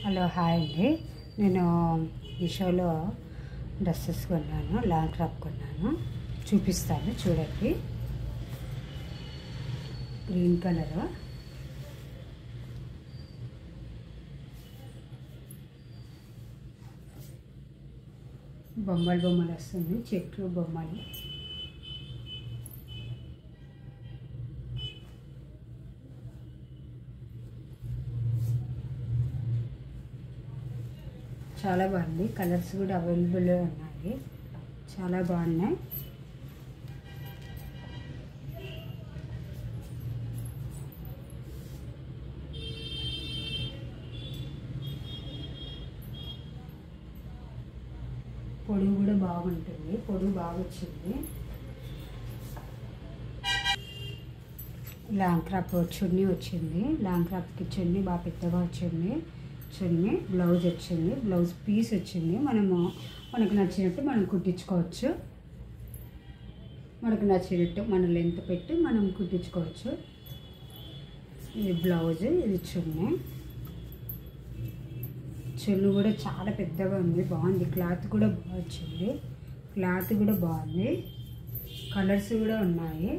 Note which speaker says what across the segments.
Speaker 1: Hello hi అండి. నేను మీషోలో డ్రెస్సెస్ కొన్నాను, లాంగ్ ఫ్రాక్ కొన్నాను. చూపిస్తాను చూడండి. గ్రీన్ కలర్, బొమ్మలు వస్తుంది, చెట్లు బొమ్మలు. చాలా బాగుంది. కలర్స్ కూడా అవైలబుల్లో ఉన్నాయి, చాలా బాగున్నాయి. పొడుగు కూడా బాగుంటుంది, పొడుగు బాగా వచ్చింది. లాంగ్ క్రాప్ చున్నీ వచ్చింది, లాంగ్ క్రాప్కి చున్నీ బాగా పెద్దగా వచ్చింది. చున్నీ బ్లౌజ్ వచ్చింది, బ్లౌజ్ పీస్ వచ్చింది. మనకు నచ్చినట్టు మనం కుట్టించుకోవచ్చు. మనకు నచ్చినట్టు మన లెంత్ పెట్టి మనం కుట్టించుకోవచ్చు. ఇది బ్లౌజ్, ఇది చున్నీ. చున్నీ కూడా చాలా పెద్దగా ఉంది, బాగుంది. క్లాత్ కూడా బాగా వచ్చింది, క్లాత్ కూడా బాగుంది. కలర్స్ కూడా ఉన్నాయి.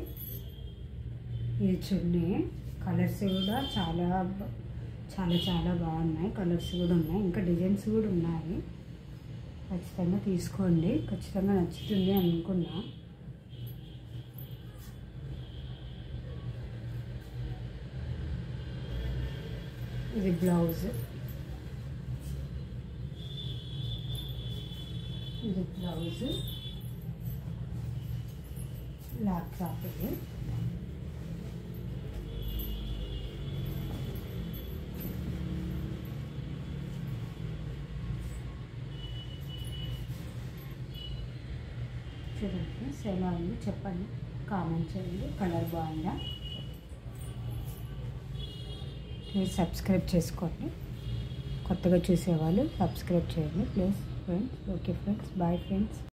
Speaker 1: ఇది చున్నీ, కలర్స్ కూడా చాలా చాలా చాలా బాగున్నాయి. కలర్స్ కూడా ఉన్నాయి, ఇంకా డిజైన్స్ కూడా ఉన్నాయి. ఖచ్చితంగా తీసుకోండి, ఖచ్చితంగా నచ్చుతుంది అనుకున్నా. ఇది బ్లౌజ్, ఇది బ్లౌజ్ లాంగ్ ఫ్రాక్. ఇది చూడండి, ఎలా ఉంది చెప్పండి, కామెంట్ చేయండి. కలర్ బాగుందా? ప్లీజ్ సబ్స్క్రైబ్ చేసుకోండి. కొత్తగా చూసేవాళ్ళు సబ్స్క్రైబ్ చేయండి please friends. Okay friends, bye friends.